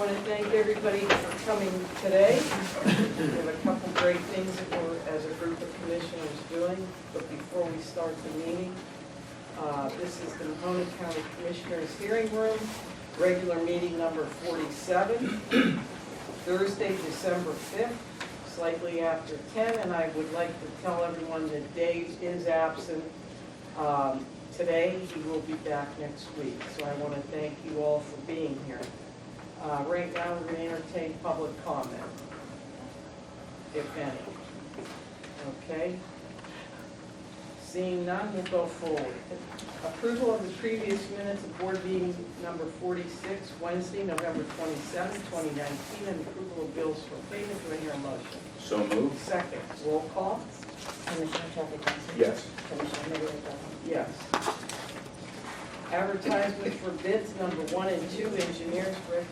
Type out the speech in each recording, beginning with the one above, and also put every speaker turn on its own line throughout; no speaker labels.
want to thank everybody for coming today. We have a couple great things that we're, as a group of commissioners, doing. But before we start the meeting, this is the Mahoning County Commissioners Hearing Room, regular meeting number 47, Thursday, December 5th, slightly after 10. And I would like to tell everyone that Dave is absent today. He will be back next week. So I want to thank you all for being here. Right now, we're going to entertain public comment, if any. Okay? Seeing none, we'll go forward. Approval of the previous minutes of board meeting number 46, Wednesday, November 27, 2019, and approval of bills for payment. Do I hear a motion?
So moved.
Second, roll call.
Commissioner Trafficant.
Yes.
Commissioner Middy.
Yes. Advertisement for bids number 1 and 2, engineers, Rick.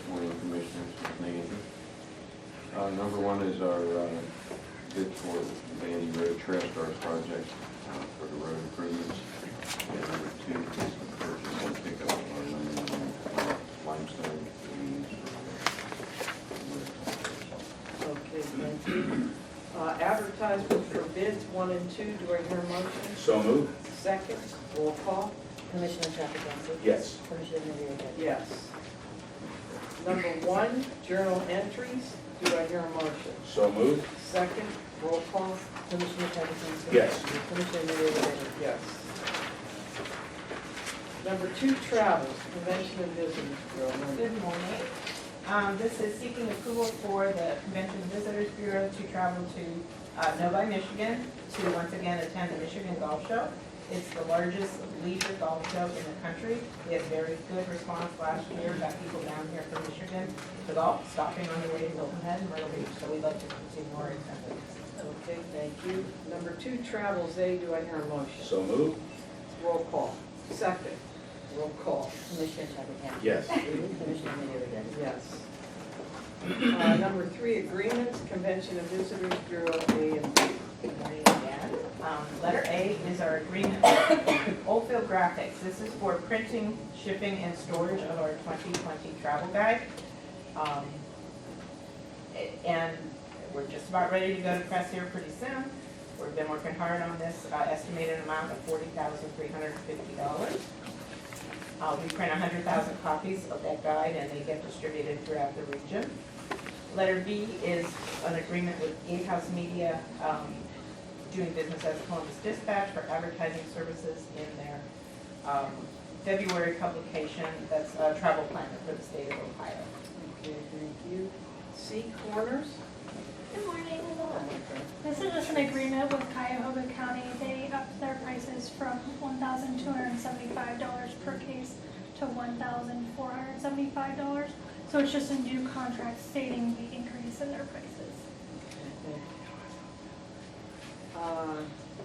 Morning, Commissioners. Nancy. Number one is our bid for the Bandy Road Trail Star project for the road improvements. And number two is the purchase and pickup of our limestone that we use for
Okay, thank you. Advertisement for bids 1 and 2, do I hear a motion?
So moved.
Second, roll call.
Commissioner Trafficant.
Yes.
Commissioner Middy.
Yes. Number 1, journal entries, do I hear a motion?
So moved.
Second, roll call.
Commissioner Trafficant.
Yes.
Commissioner Middy.
Yes. Number 2, travels, convention and visitors bureau.
Good morning. This is seeking approval for the Convention and Visitors Bureau to travel to Novi, Michigan, to once again attend the Michigan Golf Show. It's the largest leisure golf show in the country. We had very good response last year, got people down here from Michigan to golf, stopping on the way to Hilton Head and Myrtle Beach, so we'd like to continue our attendance.
Okay, thank you. Number 2, travels, A, do I hear a motion?
So moved.
Roll call. Second, roll call.
Commissioner Trafficant.
Yes.
Commissioner Middy.
Yes. Number 3, agreements, convention and visitors bureau, A and B.
Good morning again. Letter A is our agreement with Oldfield Graphics. This is for printing, shipping, and storage of our 2020 travel guide. And we're just about ready to go to press here pretty soon. We've been working hard on this estimated amount of $40,350. We print 100,000 copies of that guide and they get distributed throughout the region. Letter B is an agreement with Gatehouse Media, doing business as Columbus Dispatch for advertising services in their February publication. That's a travel planner for the state of Ohio.
Okay, thank you. C, corners.
Good morning. This is just an agreement with Cuyahoga County. They upped their prices from $1,275 per case to $1,475. So it's just a new contract stating the increase in their prices.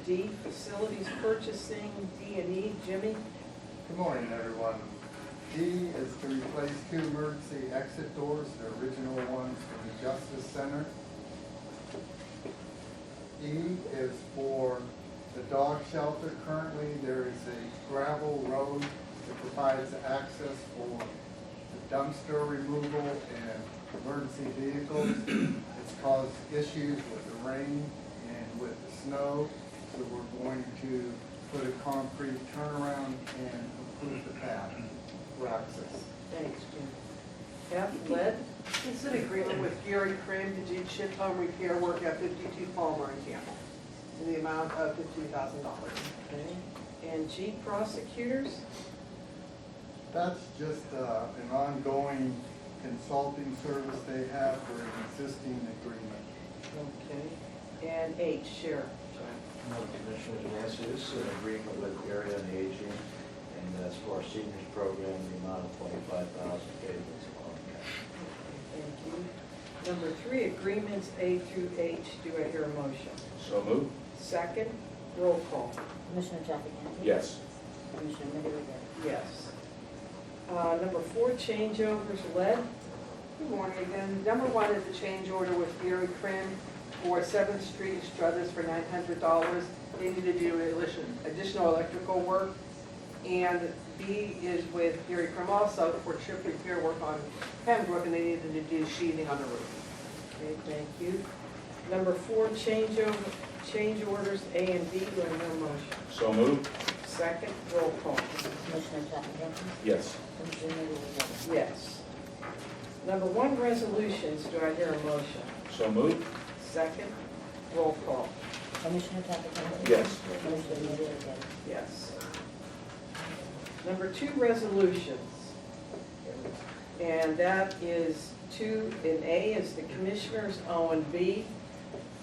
D, facilities purchasing, D&E, Jimmy.
Good morning, everyone. D is to replace 2 emergency exit doors, the original ones from the Justice Center. E is for the dog shelter. Currently, there is a gravel road that provides access for the dumpster removal and emergency vehicles. It's caused issues with the rain and with the snow, so we're going to put a concrete turnaround and improve the path for access.
Thanks, Jim. F, lead.
It's an agreement with Gary Crim to do chip home repair work at 52 Palmer in Campbell in the amount of $15,000.
Okay. And G, prosecutors.
That's just an ongoing consulting service they have for an existing agreement.
Okay. And H, sheriff.
Commissioners, Nancy, this is an agreement with Area on Aging, and that's for our seniors program, the amount of $25,000 paid on cash.
Thank you. Number 3, agreements A through H. Do I hear a motion?
So moved.
Second, roll call.
Commissioner Trafficant.
Yes.
Commissioner Middy.
Yes. Number 4, changeovers, lead.
Good morning again. Number 1 is a change order with Gary Crim for 7th Street Struthers for $900. They need to do additional electrical work, and B is with Gary Crum also for chip repair work on Pembroke, and they needed to do sheathing on the roof.
Okay, thank you. Number 4, change orders A and B. Do I hear a motion?
So moved.
Second, roll call.
Commissioner Trafficant.
Yes.
Commissioner Middy O'Geady.
Yes. Number 1, resolutions. Do I hear a motion?
So moved.
Second, roll call.
Commissioner Trafficant.
Yes.
Commissioner Middy O'Geady.
Yes. Number 2, resolutions. And that is 2, in A is the commissioners, O and B.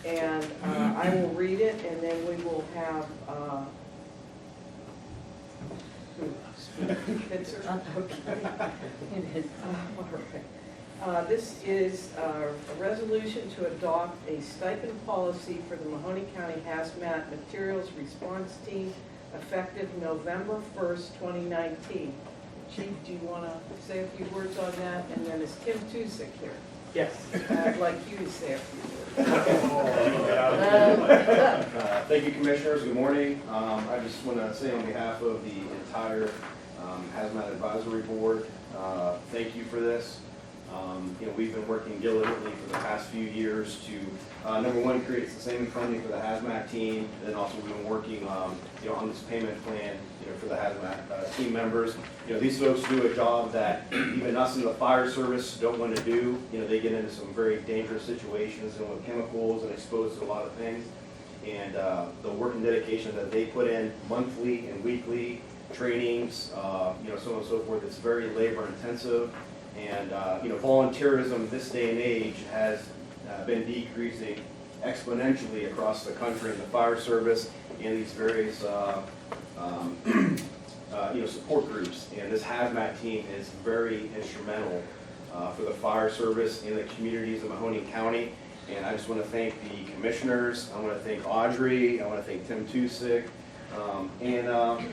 And I will read it, and then we will have, Pitzer? Okay. All right. This is a resolution to adopt a stipend policy for the Mahoney County Hazmat Materials Response Team effective November 1st, 2019. Chief, do you want to say a few words on that? And then is Tim Tusick here?
Yes.
I'd like you to say a few words.
Thank you, Commissioners. Good morning. I just want to say on behalf of the entire Hazmat Advisory Board, thank you for this. We've been working diligently for the past few years to, number one, create sustainment funding for the hazmat team, and then also we've been working, on this payment plan, for the hazmat team members. These folks do a job that even us in the fire service don't want to do. They get into some very dangerous situations and with chemicals and exposed to a lot of things. And the work and dedication that they put in monthly and weekly trainings, so on and so forth, it's very labor intensive. And, volunteerism this day and age has been decreasing exponentially across the country in the fire service and these various, support groups. And this hazmat team is very instrumental for the fire service in the communities of Mahoning County. And I just want to thank the commissioners. I want to thank Audrey. I want to thank Tim Tusick, and the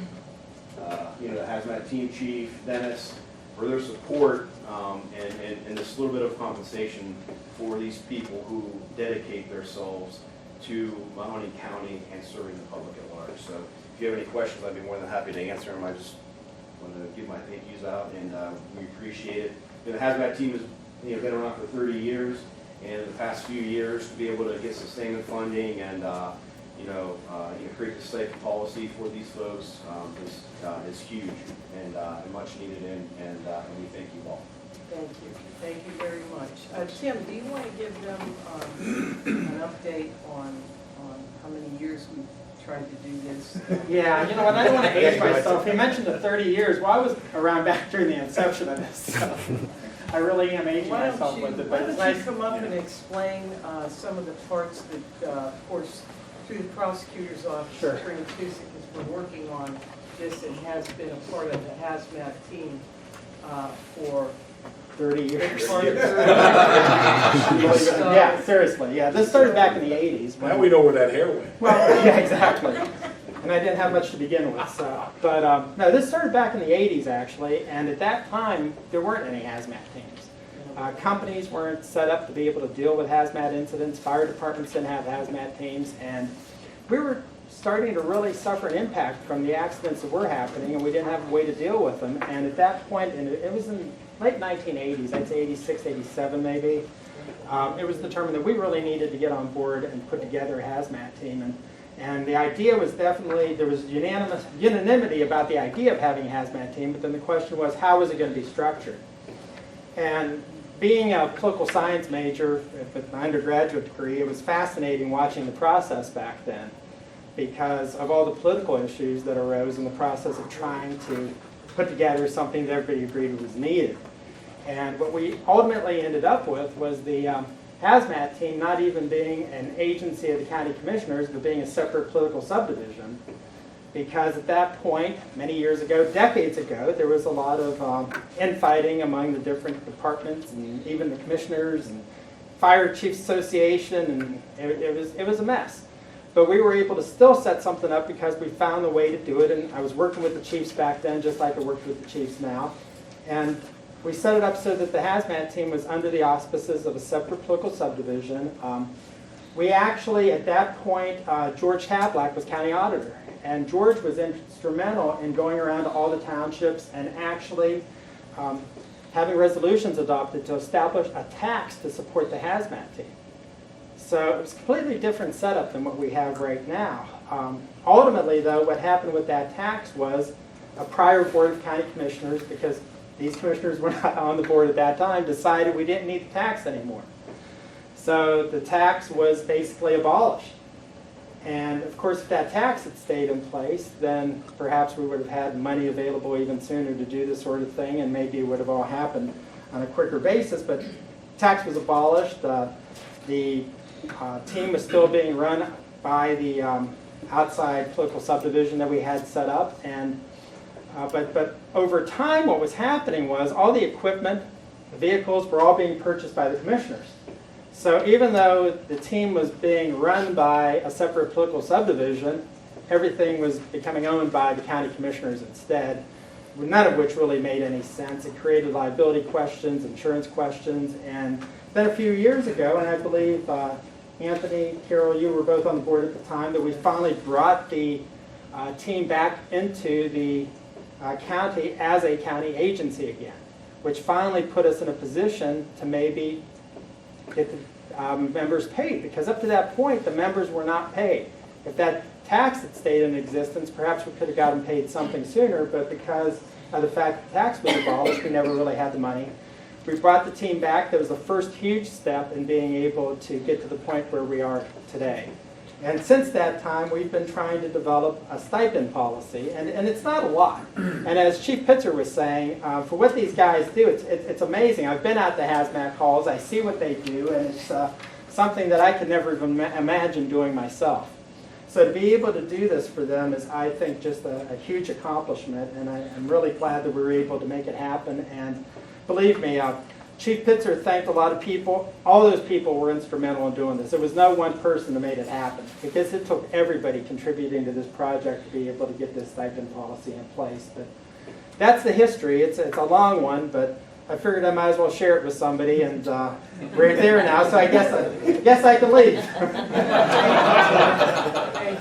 hazmat team chief, Dennis, for their support and this little bit of compensation for these people who dedicate themselves to Mahoning County and serving the public at large. So if you have any questions, I'd be more than happy to answer them. I just want to give my thank yous out, and we appreciate it. The hazmat team has been around for 30 years, and in the past few years to be able to get sustainment funding and create the stipend policy for these folks is huge and much needed, and we thank you all.
Thank you. Thank you very much. Tim, do you want to give them an update on how many years we've tried to do this?
Yeah, you know what, I don't want to age myself. He mentioned the 30 years. Well, I was around back during the inception of this, so I really am aging myself with it.
Why
But it's
don't you
nice.
come up and explain some of the parts that, of course, through the prosecutor's office,
Sure.
Attorney Tusick has been working on this and has been a part of the hazmat team for
30 years.
part of
Yeah, seriously, yeah. This started back in the 80s.
Now we know where that hair went.
Well, yeah, exactly. And I didn't have much to begin with, so. But, no, this started back in the 80s, actually, and at that time, there weren't any hazmat teams. Companies weren't set up to be able to deal with hazmat incidents. Fire departments didn't have hazmat teams, and we were starting to really suffer an impact from the accidents that were happening, and we didn't have a way to deal with them. And at that point, and it was in late 1980s, I'd say 86, 87 maybe, it was determined that we really needed to get on board and put together a hazmat team. And the idea was definitely, there was unanimity about the idea of having a hazmat team, but then the question was, how was it going to be structured? And being a political science major with my undergraduate degree, it was fascinating watching the process back then because of all the political issues that arose in the process of trying to put together something that everybody agreed was needed. And what we ultimately ended up with was the hazmat team not even being an agency of the county commissioners, but being a separate political subdivision. Because at that point, many years ago, decades ago, there was a lot of infighting among the different departments and even the commissioners and Fire Chiefs Association, and it was a mess. But we were able to still set something up because we found a way to do it, and I was working with the chiefs back then just like I worked with the chiefs now. And we set it up so that the hazmat team was under the auspices of a separate political subdivision. we actually, at that point, George Tadlock was county auditor. And George was instrumental in going around to all the townships and actually having resolutions adopted to establish a tax to support the hazmat team. So it was a completely different setup than what we have right now. Ultimately, though, what happened with that tax was a prior board of county commissioners, because these commissioners were not on the board at that time, decided we didn't need the tax anymore. So the tax was basically abolished. And of course, if that tax had stayed in place, then perhaps we would have had money available even sooner to do this sort of thing, and maybe it would have all happened on a quicker basis. But tax was abolished. The team was still being run by the outside political subdivision that we had set up. And but over time, what was happening was all the equipment, the vehicles were all being purchased by the commissioners. So even though the team was being run by a separate political subdivision, everything was becoming owned by the county commissioners instead, none of which really made any sense. It created liability questions, insurance questions, and then a few years ago, and I believe Anthony, Carol, you were both on the board at the time, that we finally brought the team back into the county as a county agency again, which finally put us in a position to maybe get the members paid, because up to that point the members were not paid. If that tax had stayed in existence, perhaps we could have gotten paid something sooner, but because of the fact the tax was abolished, we never really had the money. We brought the team back. That was the first huge step in being able to get to the point where we are today. And since that time, we've been trying to develop a stipend policy, and it's not a lot. And as Chief Pitzer was saying, for what these guys do, it's amazing. I've been at the hazmat calls, I see what they do, and it's something that I could never even imagine doing myself. So to be able to do this for them is, I think, just a huge accomplishment, and I'm really glad that we were able to make it happen. And believe me, Chief Pitzer thanked a lot of people. All those people were instrumental in doing this. There was no one person that made it happen, because it took everybody contributing to this project to be able to get this stipend policy in place. But that's the history. It's a long one, but I figured I might as well share it with somebody, and we're there now, so I guess I can leave.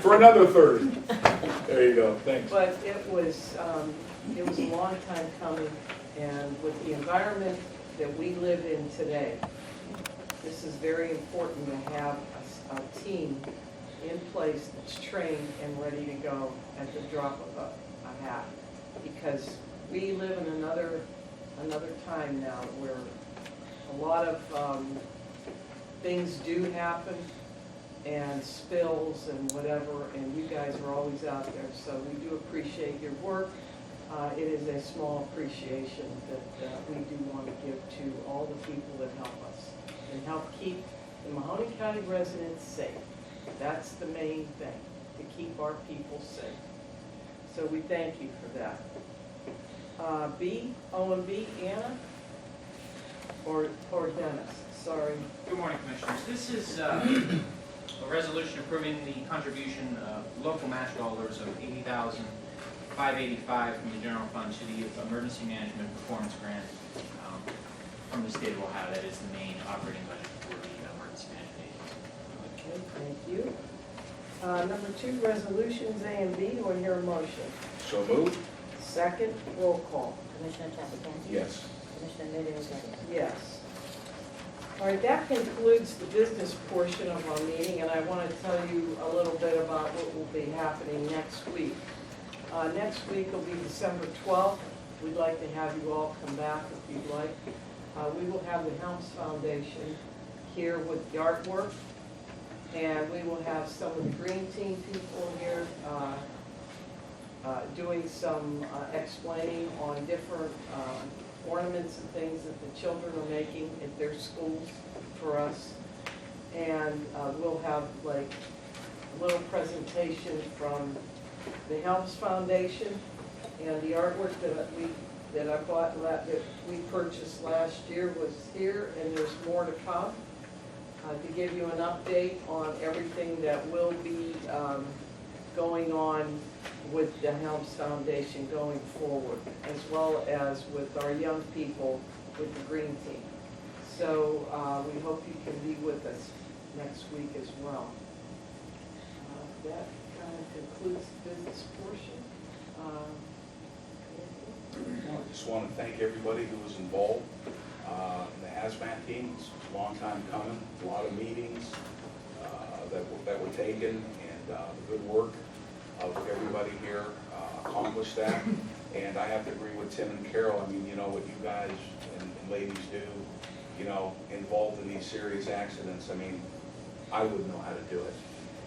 For another 30. There you go, thanks.
But it was a long time coming, and with the environment that we live in today, this is very important to have a team in place that's trained and ready to go at the drop of a hat. Because we live in another time now where a lot of things do happen, and spills and whatever, and you guys are always out there, so we do appreciate your work. It is a small appreciation that we do want to give to all the people that help us and help keep the Mahoning County residents safe. That's the main thing, to keep our people safe. So we thank you for that. OMB, Anna? Or Dennis, sorry.
Good morning, Commissioners. This is a resolution approving the contribution of local match dollars of $80,585 from the general fund to the Emergency Management Performance Grant from the state of Ohio. That is the main operating budget for the Emergency Management Agency.
Okay, thank you. Number 2, resolutions A and B. Do I hear a motion?
So moved?
Second, roll call.
Commissioner Traficant.
Yes.
Commissioner Middy?
Yes. All right, that concludes the business portion of our meeting, and I want to tell you a little bit about what will be happening next week. Next week will be December 12th. We'd like to have you all come back if you'd like. We will have the Helms Foundation here with the artwork, and we will have some of the Green Team people here doing some explaining on different ornaments and things that the children are making at their schools for us. And we'll have like a little presentation from the Helms Foundation, and the artwork that I bought, that we purchased last year was here, and there's more to come to give you an update on everything that will be going on with the Helms Foundation going forward, as well as with our young people with the Green Team. So we hope you can be with us next week as well. That kind of concludes the business portion.
I just want to thank everybody who was involved. The hazmat team, it's a long time coming, a lot of meetings that were taken, and the good work of everybody here accomplished that. And I have to agree with Tim and Carol. I mean, you know, what you guys and ladies do, you know, involved in these serious accidents, I mean, I wouldn't know how to do it.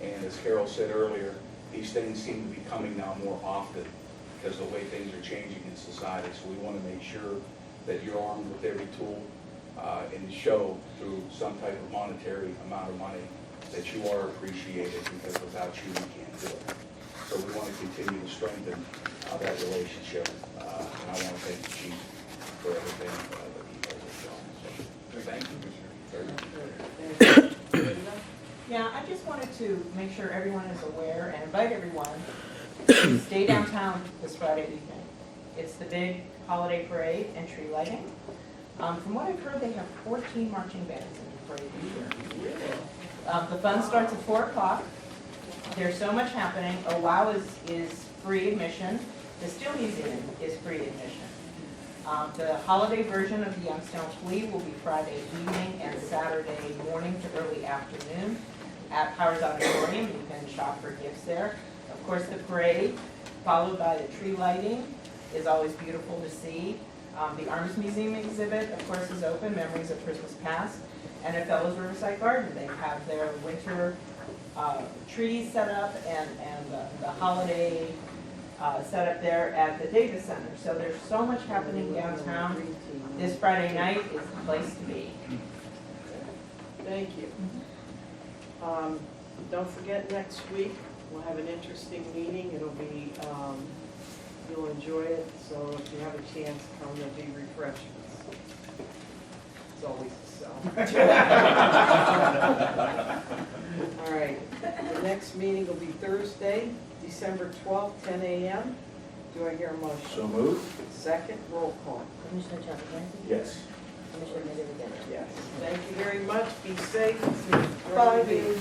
And as Carol said earlier, these things seem to be coming now more often because the way things are changing in society. So we want to make sure that you're armed with every tool and show through some type of monetary amount of money that you are appreciated, because without you, we can't do it. So we want to continue to strengthen that relationship. And I want to thank the chief for everything that he does as well. So thank you, Commissioner. Very much.
Yeah, I just wanted to make sure everyone is aware and invite everyone to stay downtown this Friday evening. It's the big holiday parade and tree lighting. From what I've heard, they have 14 marching bands in the parade this year. The fun starts at 4 o'clock. There's so much happening. Oh Wow is free admission. The Steel Museum is free admission. The holiday version of the Youngstown Flea will be Friday evening and Saturday morning to early afternoon at Powers Auditorium. You can shop for gifts there. Of course, the parade, followed by the tree lighting, is always beautiful to see. The Arms Museum exhibit, of course, is open, Memories of Christmas Past. And at Fellows Riverside Garden, they have their winter trees set up and the holiday set up there at the Davis Center. So there's so much happening downtown. This Friday night is the place to be.
Thank you. Don't forget, next week, we'll have an interesting meeting. It'll be, you'll enjoy it. So if you have a chance, come, there'll be refreshments. It's always a sell. All right, the next meeting will be Thursday, December 12th, 10 a.m. Do I hear a motion?
So moved.
Second, roll call.
Commissioner Trafficante?
Yes.
Commissioner Middy?
Yes. Thank you very much. Be safe.
Bye, babe.